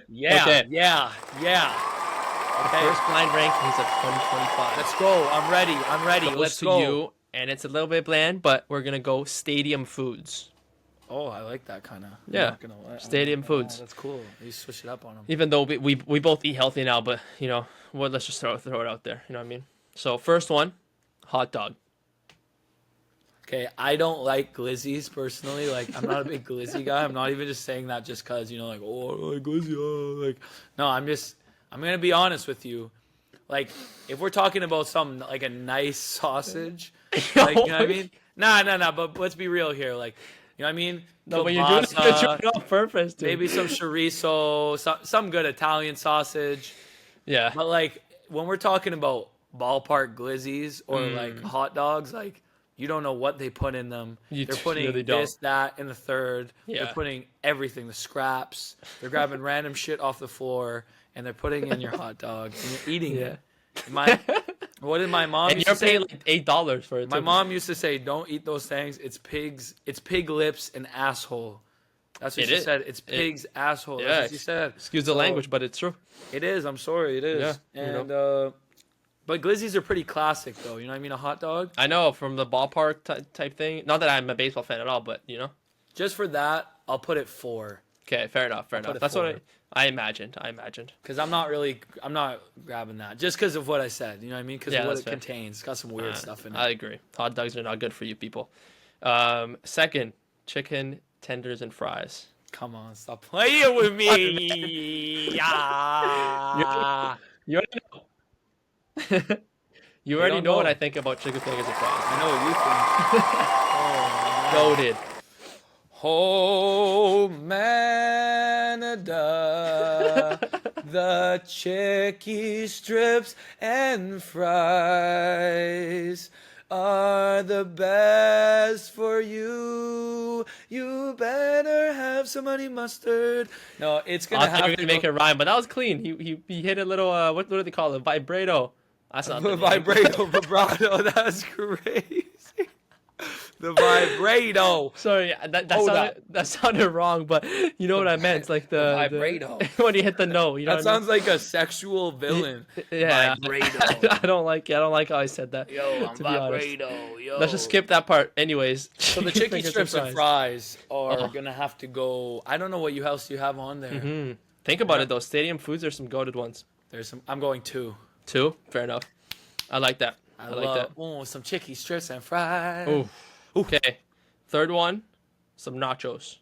Yeah, Okay. yeah. Okay, First blind rankings of 2025. let's go. I'm ready. Goes Let's to go. you, and it's a little bit bland, but we're gonna go stadium foods. Oh, I like that kind of. Yeah. Stadium foods. That's cool. You switch it up on them. Even though we both eat healthy now, but let's just throw it out there. You know what I mean? So first one, hot dog. Okay, I don't like glizzies personally. Like, I'm not a big glizzy guy. I'm not even just saying that just because, like, oh, I don't like glizzy. Oh, like, no, I'm going to be honest with you. Like, if we're talking about something like a nice sausage, like, you know what I mean? Nah, but let's be real here. Like, you know what I mean? No, but you're doing Kielbasa, it on purpose, dude. maybe some chorizo, some good Italian sausage. Yeah. But, like, when we're talking about ballpark glizzies or, like, hot dogs, like, you don't know what they put in them. You They're putting really don't. this, that, and the third. Yeah. They're putting everything, the scraps. They're grabbing random shit off the floor, and they're putting in your hot dog, and you're eating it. What did my mom And used you're to say? paying like $8 for it. My too. mom used to say, "Don't eat those things. It's pig lips and asshole." That's what It she is. said. It's pig's asshole. Yeah, That's what she said. Excuse the So, language, but it's true. It is. I'm sorry. It is. Yeah, And but glizzies are pretty classic, though. You know what I mean? A hot dog. I know, from the ballpark type thing. Not that I'm a baseball fan at all, but Just for that, I'll put it 4. Okay, fair enough. put it That's what 4. I imagined. Because I'm not grabbing that. Just because of what I said. You know what I mean? Because Yeah, of what that's it fair. contains. It's got some weird stuff in it. I agree. Hot dogs are not good for you people. Second, chicken tenders and fries. Come on, stop playing with me. Yeah. You already know. You already don't know what know. I think about chicken fingers and fries. I know what you think. Goated. Oh, Manada, the chicky strips and fries. are the best for you. You better have some honey mustard. No, it's I gonna thought you have were to gonna make go. it rhyme, but that was clean. He hit a little what do they call it? Vibrato. That's not the name. Vibrato, vibrato. That's crazy. The vibrato. Sorry, that Hold that sounded wrong, but you know what I meant. It's like the the vibrato. when you hit the note. You know That what I mean? sounds like a sexual villain. Yeah, Vibrato. I don't like it. I don't like how I said that. Yo, I'm to be honest. vibrato. Yo. Let's just skip that part. Anyways, So the chicken strips and fries are gonna have to go. I don't know what else you have on there. Think about it though. Stadium foods are some goated ones. There's some. I'm going two. Two, fair enough. I like that. I like love that. oh, some chicken strips and fries. Ooh. Okay. Third one, some nachos.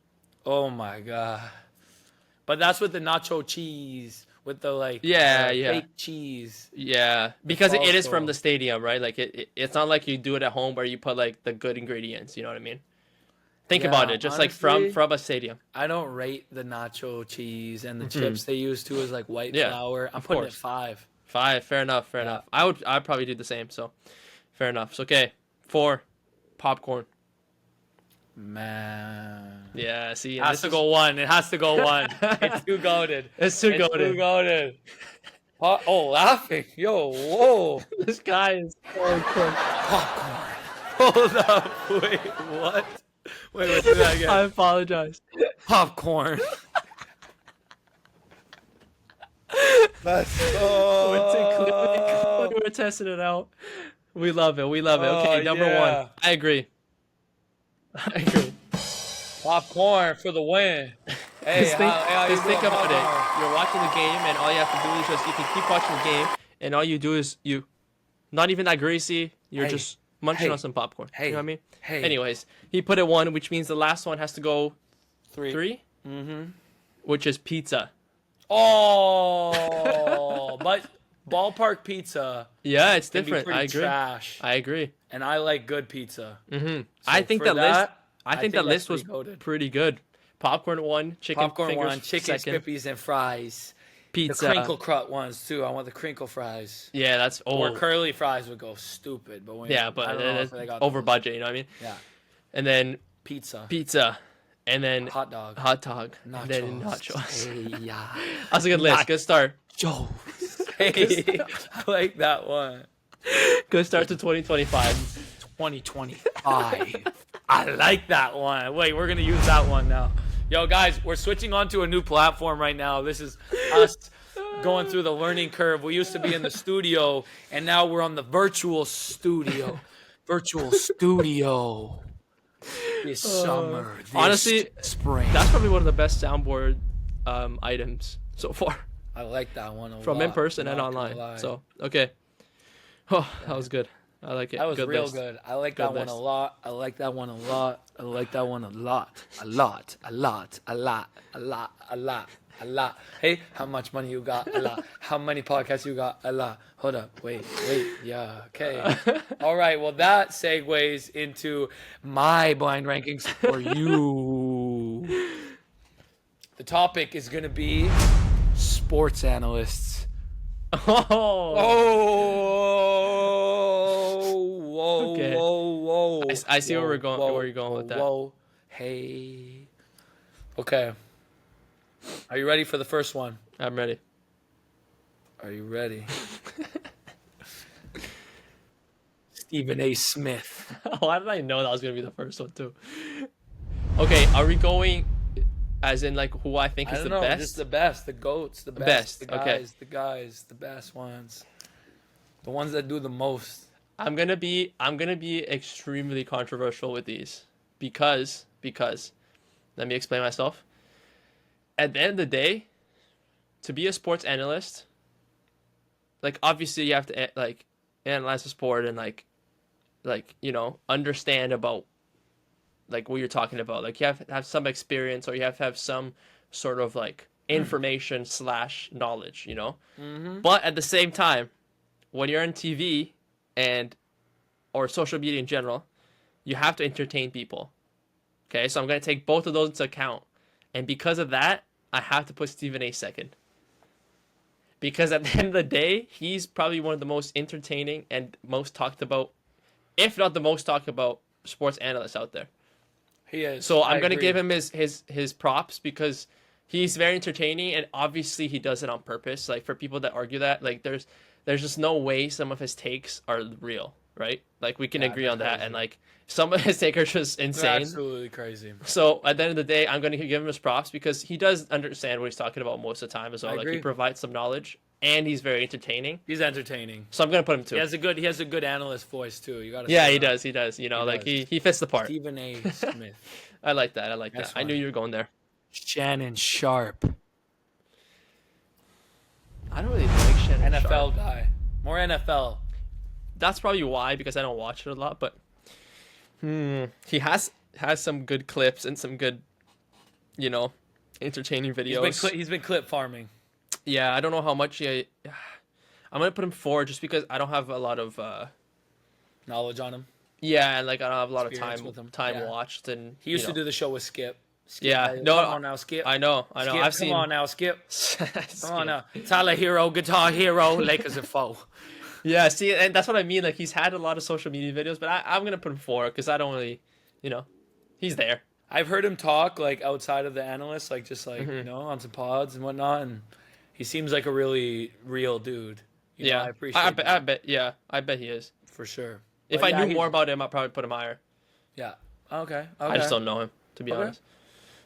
Oh my god. But that's with the nacho cheese, with the like Yeah. fake cheese. Yeah, because it is also- from the stadium, right? Like it's not like you do it at home where you put like the good ingredients. You know what I mean? Think Yeah, about it, just honestly, like from a stadium. I don't rate the nacho cheese and the chips they use too is like white Yeah, flour. I'm of putting course. it 5. 5, fair enough, fair enough. I'd probably do the same. So, fair enough. So okay, 4, popcorn. Man. Yeah, see, It and has to go 1. It has to go 1. It's too goaded. It's too goated. Too goaded. Oh, laughing. Yo, whoa. This guy is so cool. Popcorn. Hold up. Wait, what? Wait, let's do that again. I apologize. Popcorn. Let's We're testing it out. We love it. We love it. Okay, Oh, number yeah. 1. I agree. I agree. Popcorn for the win. Hey, Just think about it. You're watching the game, and all you have to do is you can keep watching the game, and all you do is not even that greasy. You're Hey. just munching Hey. on some popcorn. Hey. You know what I mean? Hey. Anyways, he put it 1, which means the last one has to go 3. Which is pizza. Oh, but ballpark pizza Yeah, it's can be different. pretty I agree. trash. I agree. And I like good pizza. I think for that list. that, I think think that list that's was pretty goated. pretty good. Popcorn 1, chicken Popcorn fingers 1, chicken 2nd, skippies and fries. pizza. The crinkle cut ones too. I want the crinkle fries. Yeah, that's Or curly fries would go stupid, but when yeah, I but don't know it's if they got over those. budget. You know what I mean? Yeah, And then pizza, and then hot dog, hot dog, nachos. and then nachos. Hey, yeah, That's a good list. Good start. Joe. Hey, I like that one. Good start to 2025. 2025. I like that one. Wait, we're gonna use that one now. Yo, guys, we're switching on to a new platform right now. This is us going through the learning curve. We used to be in the studio, and now we're on the virtual studio. Virtual studio. This summer, this honestly, spring. That's probably one of the best soundboard items so far I like that one a lot. from in person and not gonna online. lie. So okay. Oh, that was good. I like it. That was good real list. good. I like Good that one a list. lot. I like that one a lot. I like that one a lot. A lot. A lot. A lot. A lot. A lot. A lot. Hey, how much money you got? A lot. How many podcasts you got? A lot. Hold up. Wait. Yeah. Okay. All right. Well, that segues into my blind rankings for you. The topic is going to be sports analysts. Oh. Whoa, Okay. whoa. I see where we're going- whoa, where you're going with that. Whoa, hey. Okay. Are you ready for the first one? I'm ready. Are you ready? Stephen A. Smith. Why did I know that was gonna be the first one too? Okay, are we going as in like who I think I is don't the know, best? just the best, the goats, the Best, the okay. guys, the best ones. The ones that do the most. I'm gonna be extremely controversial with these because let me explain myself. At the end of the day, to be a sports analyst, like obviously you have to like analyze the sport and like you know understand about like what you're talking about. Like you have to have some experience or you have to have some sort of like information / knowledge, you know. But at the same time, when you're on TV and or social media in general, you have to entertain people. Okay, so I'm gonna take both of those into account, and because of that, I have to put Stephen A. second. Because at the end of the day, he's probably one of the most entertaining and most talked about if not the most talked about sports analyst out there. He is. So I I'm gonna agree. give him his props because he's very entertaining, and obviously he does it on purpose. Like for people that argue that, like there's just no way some of his takes are real, right? Like we can Yeah, agree they're on that, crazy. and like some of his takes are just They're insane. absolutely crazy. So at the end of the day, I'm gonna give him his props because he does understand what he's talking about most of the time as well. I Like agree. he provides some knowledge, and he's very entertaining. He's entertaining. So I'm gonna put him He two. has a good analyst voice too. You gotta. Yeah, say he that. does. He does. You know, He like does. he fits the part. Stephen A. Smith. I like that. I like That's that. I knew fine. you were going there. Shannon Sharp. I don't really like Shannon NFL Sharp. guy. More NFL. That's probably why, because I don't watch it a lot. But he has some good clips and some good, you know, entertaining videos. He's been clip farming. Yeah, I don't know how much I'm gonna put him 4 just because I don't have a lot of Knowledge on him. yeah, and like I don't have a lot of Experience with him. time Yeah. watched, and He used to do the show with Skip. Skip, Yeah, hey, no, come on now, Skip. I know. Skip, I've come seen. on now, Skip. Skip. Come on now. Tyler Hero, Guitar Hero, Lakers and foe. Yeah, see, and that's what I mean. Like he's had a lot of social media videos, but I'm gonna put him 4 because I don't really, you know, he's there. I've heard him talk like outside of the analyst, like just like Mm-hmm. on some pods and whatnot, and he seems like a really real dude. You know, I appreciate that I bet. Yeah, I bet he is. for sure. If But I yeah, knew more about him, I'd probably put him higher. yeah. Okay. I just don't know him, to be Okay. honest.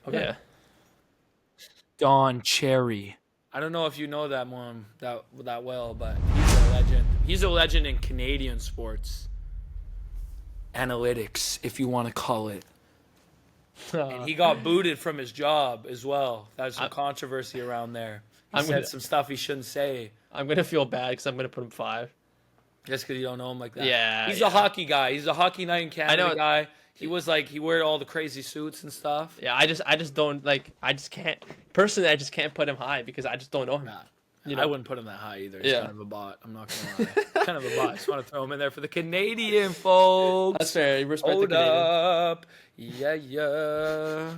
Okay. Yeah. Don Cherry. I don't know if you know that one that well, but he's a legend. He's a legend in Canadian sports analytics, if you want to call it. And he got booted from his job as well. There's some controversy around there. He said some stuff he shouldn't say. I'm gonna feel bad because I'm gonna put him 5. Just because you don't know him like that. Yeah, He's yeah. a hockey guy. He's a Hockey Night in Canada know. guy. He was like, he wore all the crazy suits and stuff. Yeah, I just don't like. I just can't personally. I just can't put him high because I just don't know him. Nah. You know? I wouldn't put him that high either. He's Yeah. kind of a bot. I'm not going to lie. Kind of a bot. I just want to throw him in there for the Canadian folks. That's fair. You respect the Hold Canadian. up. Yeah, yeah.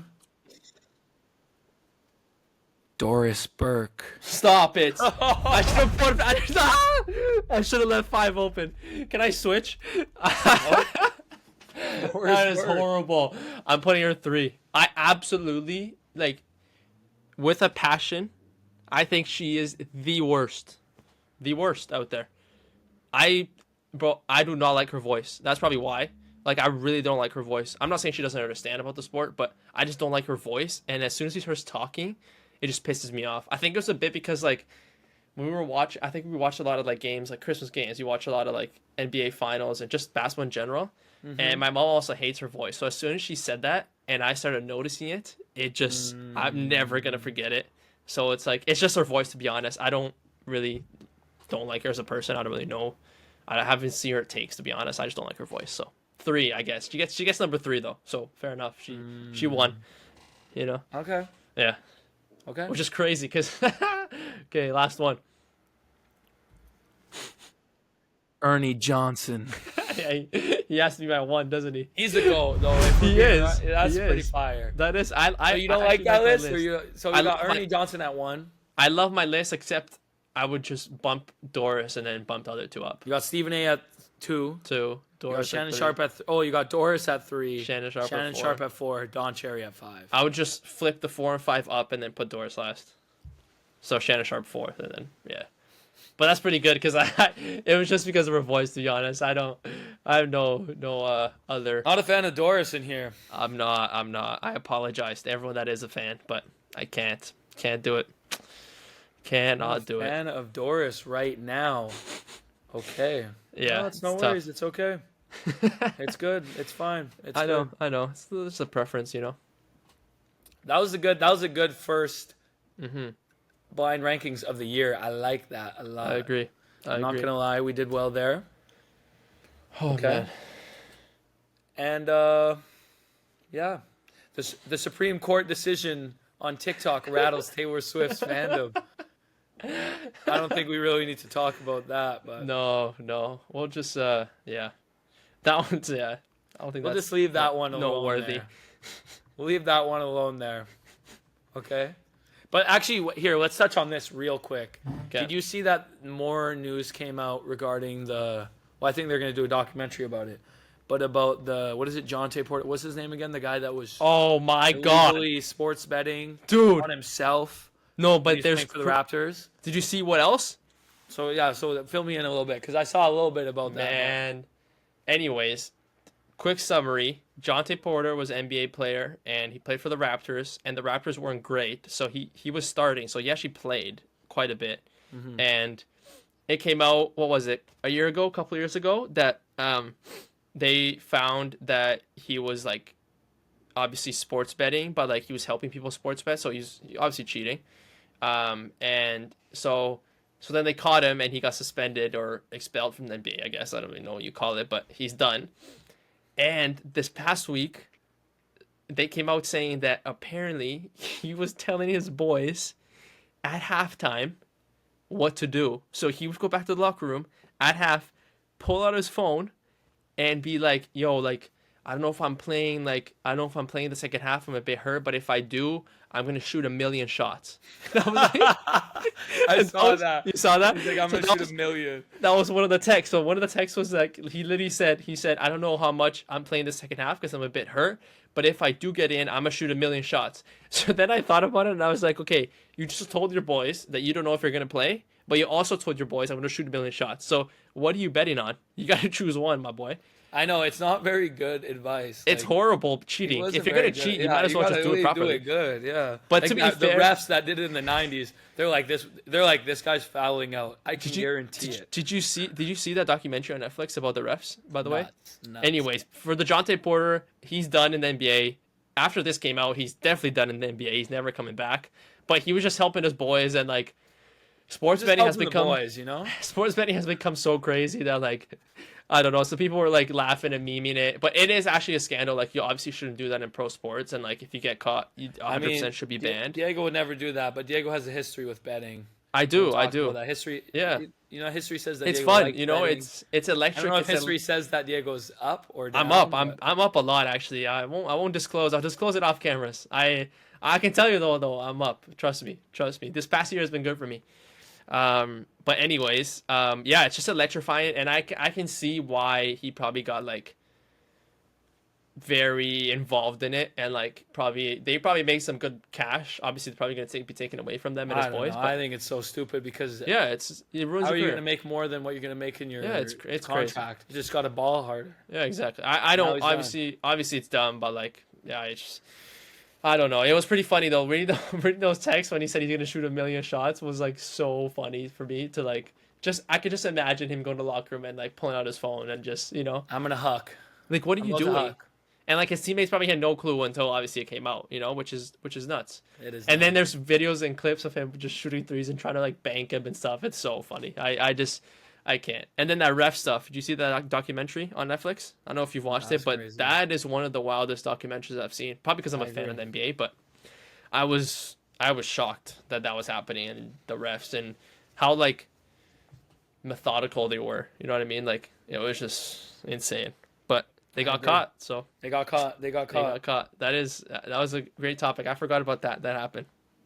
Doris Burke. Stop it! I should have put. I should have left 5 open. Can I switch? That is horrible. I'm putting her 3. I absolutely like, with a passion. I think she is the worst out there. I do not like her voice. That's probably why. Like I really don't like her voice. I'm not saying she doesn't understand about the sport, but I just don't like her voice. And as soon as she starts talking, it just pisses me off. I think it was a bit because like when we were watching, I think we watched a lot of like games, like Christmas games. You watch a lot of like NBA finals and just basketball in general. And my mom also hates her voice. So as soon as she said that and I started noticing it, it just I'm never gonna forget it. So it's like it's just her voice, to be honest. I don't like her as a person. I don't really know. I haven't seen her takes, to be honest. I just don't like her voice. So 3, I guess. She gets number 3 though. So fair enough. She won. You know. Okay. Yeah. Okay. Which is crazy because okay, last one. Ernie Johnson. He has to be my 1, doesn't he? He's a goat, though. If we're He being is. honest, That's He pretty is. fire. That is So I you don't I like actually that my list? Or you I got love Ernie Johnson at 1. I love my list, except I would just bump Doris and then bump the other 2 up. You got Stephen A. at 2. 2, You got Doris. Shannon at 3. Sharp at you got Doris at 3. Shannon Sharp at 4. Sharp at 4. Don Cherry at 5. I would just flip the 4 and 5 up and then put Doris last. So Shannon Sharp 4th, and then yeah. But that's pretty good because it was just because of her voice, to be honest. I have no other. Not a fan of Doris in here. I'm not. I apologize to everyone that is a fan, but I can't do it. Cannot do it. Fan of Doris right now. Okay. Yeah, No, it's no it's worries. tough. It's okay. It's good. It's fine. It's I good. know. It's just a preference, you know. That was a good first blind rankings of the year. I like that a lot. I agree. I'm not gonna lie, we did well there. Oh, Okay. man. And yeah, the Supreme Court decision on TikTok rattles Taylor Swift's fandom. I don't think we really need to talk about that, but No. We'll just yeah. That one's yeah. I don't think we'll that's just leave that one alone. noteworthy. There. We'll leave that one alone there. Okay. But actually, here, let's touch on this real quick. Okay. Did you see that more news came out regarding well, I think they're going to do a documentary about it. but about the what is it, Jonte Porter? What's his name again? The guy that was Oh my god, illegally sports betting dude. on himself No, when but he's there's. playing for the Raptors. Did you see what else? So yeah, so fill me in a little bit because I saw a little bit about that. Man. Anyways, quick summary. Jonte Porter was an NBA player, and he played for the Raptors, and the Raptors weren't great, so he was starting. So he actually played quite a bit. Mm-hmm. And it came out, what was it, a year ago, a couple of years ago, that they found that he was, like, obviously sports betting, but, like, he was helping people sports bet, so he's obviously cheating. And so then they caught him, and he got suspended or expelled from the NBA, I guess. I don't even know what you call it, but he's done. And this past week, they came out saying that apparently he was telling his boys at halftime what to do. So he would go back to the locker room at half, pull out his phone, and be like, "Yo, like, I don't know if I'm playing. Like, I don't know if I'm playing the second half. I'm a bit hurt, but if I do, I'm gonna shoot 1,000,000 shots." And I was like, I saw that. You saw that? He's like, I'm So gonna that shoot was- 1,000,000. That was one of the texts. So one of the texts was like, he literally said, I don't know how much I'm playing the second half because I'm a bit hurt, but if I do get in, I'm gonna shoot 1,000,000 shots. So then I thought about it and I was like, okay, you just told your boys that you don't know if you're gonna play, but you also told your boys I'm gonna shoot 1,000,000 shots. So what are you betting on? You gotta choose one, my boy. I know it's not very good advice. It's Like, horrible it cheating. wasn't If you're very gonna good. cheat, you Yeah, might as well gotta just do really it properly. Do it good, yeah. But Like to be the fair- refs that did it in the '90s, they're like this guy's fouling out. I can guarantee it. Did you see that documentary on Netflix about the refs, by the way? Nuts. Anyways, for the Jonte Porter, he's done in the NBA. After this came out, he's definitely done in the NBA. He's never coming back. But he was just helping his boys, and like sports Just betting has helping the become boys, sports betting has become so crazy that like I don't know. So people were like laughing and memeing it, but it is actually a scandal. Like you obviously shouldn't do that in pro sports, and like if you get caught, you 100% should be banned. Diego would never do that, but Diego has a history with betting. I We'll do. talk about that history. Yeah. History says that It's Diego fun. likes You know, betting. it's I electric. don't know if It's history says that Diego's up or down. I'm up. but- I'm up a lot actually. I won't disclose. I'll disclose it off cameras. I can tell you though I'm up. Trust me. This past year has been good for me. But anyways, yeah, it's just electrifying, and I can see why he probably got like very involved in it, and like they probably make some good cash. Obviously, it's probably gonna be taken away from them and I his don't boys. know. But I think it's so stupid because yeah, it ruins how your are you career. going to make more than what you're going to make in your Yeah, it's crazy. contract? You just got to ball harder. Yeah, exactly. I Now don't he's obviously it's dumb, but like yeah, it's just, I don't know. It was pretty funny though. Reading those texts when he said he's gonna shoot 1,000,000 shots was like so funny for me to like I could just imagine him going to the locker room and like pulling out his phone and just I'm going to huck. like what are I'm you about to doing? huck. And like his teammates probably had no clue until obviously it came out, which is nuts. It is. And then there's videos and clips of him just shooting threes and trying to like bank him and stuff. It's so funny. I can't. And then that ref stuff. Did you see that documentary on Netflix? I don't know if you've watched it, That's but crazy. that is one of the wildest documentaries I've seen. Probably because I'm a fan of the NBA, but I was shocked that was happening, and the refs and how like methodical they were. You know what I mean? Like it was just insane. But they got agree. caught, so They got caught. they got caught. That was a great topic. I forgot about that. That happened.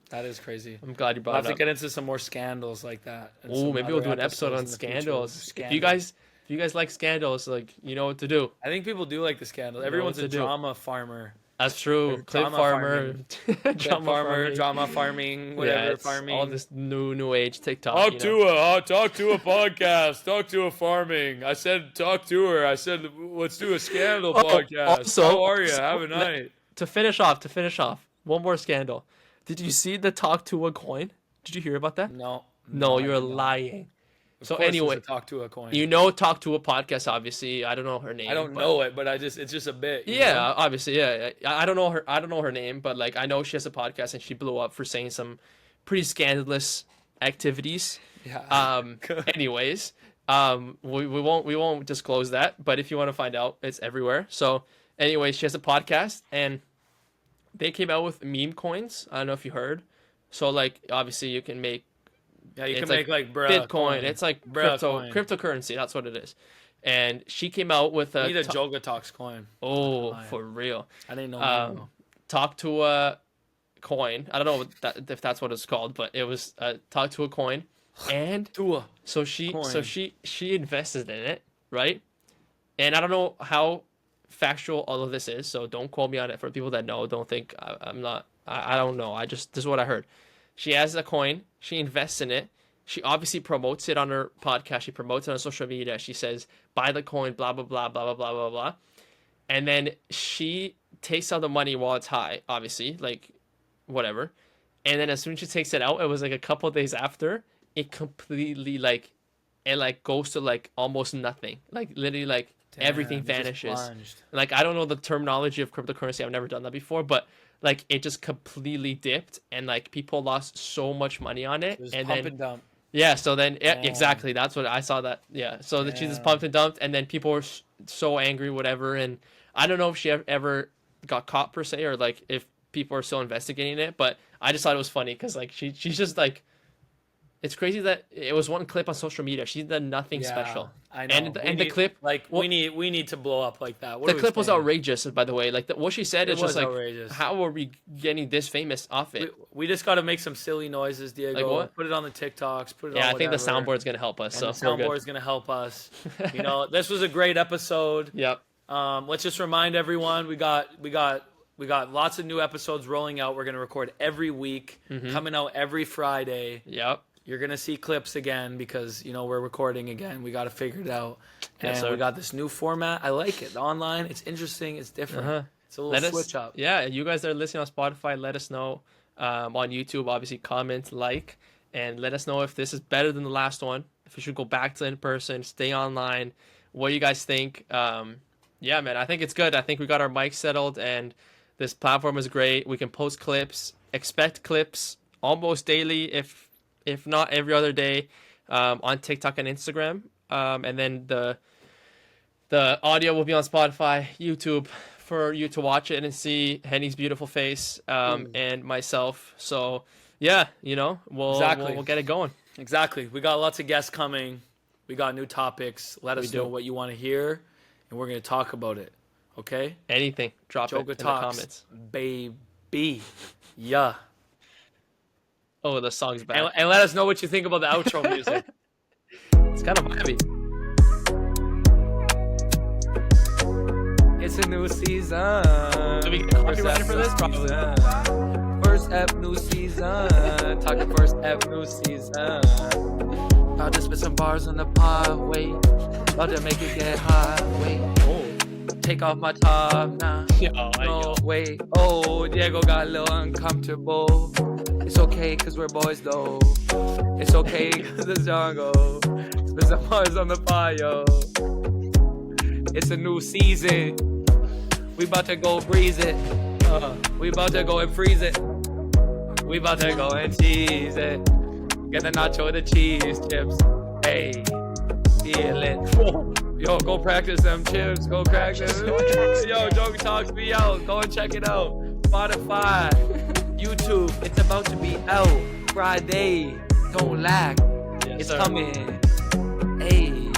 That is crazy. I'm glad you We'll brought have it to up. get into some more scandals like that. and Oh, some maybe we'll other do an episode on episodes in the future. scandals. If you guys like scandals, like you know what to do. I think people do like the scandal. know Everyone's what a to do. drama farmer. That's true. Or Clip drama farmer, Clip farmer, farming. drama farming, whatever Yeah, it's farming. all this new age TikTok. Talk you to know? talk to a podcast. Talk to a farming. I said talk to her. I said let's do a scandal podcast. also- How are you? also, Have a night. To finish off, one more scandal. Did you see the talk to a coin? Did you hear about that? No. No, I you're did not. lying. Of So course it's anyway, a talk to a coin. talk to a podcast. Obviously, I don't know her name. I don't but- know it, but it's just a bit. you Yeah, know? obviously, yeah. I don't know her. I don't know her name, but like I know she has a podcast and she blew up for saying some pretty scandalous activities. Yeah. Anyways, we won't disclose that, but if you want to find out, it's everywhere. So, anyways, she has a podcast and they came out with meme coins. I don't know if you heard. So like obviously you can make Yeah, you can it's make like bruh Bitcoin. coin. It's like Bruh coin. cryptocurrency. That's what it is. And she came out with You need a a JogaTalks coin. oh, yeah. for real. I didn't know. Talk to a coin. I don't know if that's what it's called, but it was talk to a coin. And Tua. so Coin. she invested in it, right? And I don't know how factual all of this is, so don't quote me on it. For people that know, don't think I'm not. I don't know. This is what I heard. She has a coin. She invests in it. She obviously promotes it on her podcast. She promotes it on social media. She says, buy the coin, blah, blah, blah, blah, blah, blah, blah, blah. And then she takes out the money while it's high, obviously, like whatever. And then as soon as she takes it out, it was like a couple of days after, it completely like, it like goes to like almost nothing. Like literally like everything vanishes. Like, I don't know the terminology of cryptocurrency. I've never done that before, but like it just completely dipped and like people lost so much money on it. And pump then and dump. yeah, so then exactly, that's what I saw. That so that she just pumped and dumped, and then people were so angry, whatever. And I don't know if she ever got caught per se, or like if people are still investigating it. But I just thought it was funny because like she's just like, it's crazy that it was one clip on social media. She did nothing special. I know. And the clip, like, we need to blow up like that. The clip was outrageous, by the way. Like what she said is just like, outrageous. How are we getting this famous off it? We just got to make some silly noises, Diego. Like what? Put it on the TikToks. Put it on I think the whatever. soundboard's gonna help us. And so the soundboard's gonna help us. You know, this was a great episode. Yep. Let's just remind everyone we got lots of new episodes rolling out. We're gonna record every week, coming out every Friday. Yep. You're going to see clips again because, you know, we're recording again. We got to figure it out. Yes, and we got this new format. I like it. The online, it's interesting. It's different. It's a little switch up. Yeah, you guys that are listening on Spotify, let us know. On YouTube, obviously, comment, like, and let us know if this is better than the last one. If you should go back to in person, stay online. What do you guys think? Yeah, man, I think it's good. I think we got our mic settled, and this platform is great. We can post clips. Expect clips almost daily, if not every other day, on TikTok and Instagram. And then the audio will be on Spotify, YouTube, for you to watch it and see Henny's beautiful face, and myself. So yeah, you know, we'll get it going. Exactly. We got lots of guests coming. We got new topics. Let us know what you want to hear, and we're going to talk about it. Okay? Anything. Drop it in the JogaTalks, comments. baby. Yeah. Oh, the song's back. And let us know what you think about the outro music. It's kind of vibey. It's a new season. Do we get copyrighted for this? Probably. First ep, new season. Talking first ep, new season. About to spit some bars on the pod. Wait. About to make it get hot. Wait. Oh. Take off my top now. No, wait. Oh, Diego got a little uncomfortable. It's okay, cause we're boys though. It's okay, cause the jungle. Spit some bars on the fire. It's a new season. We about to go breeze it. We about to go and freeze it. We about to go and cheese it. Get the nacho with the cheese chips. Hey, feel it. Yo, go practice them chips. Go practice. Yo, JogaTalks be out. Go and check it out. Spotify, YouTube. It's about to be out Friday. Don't lag. Yes, It's sir. coming. Hey.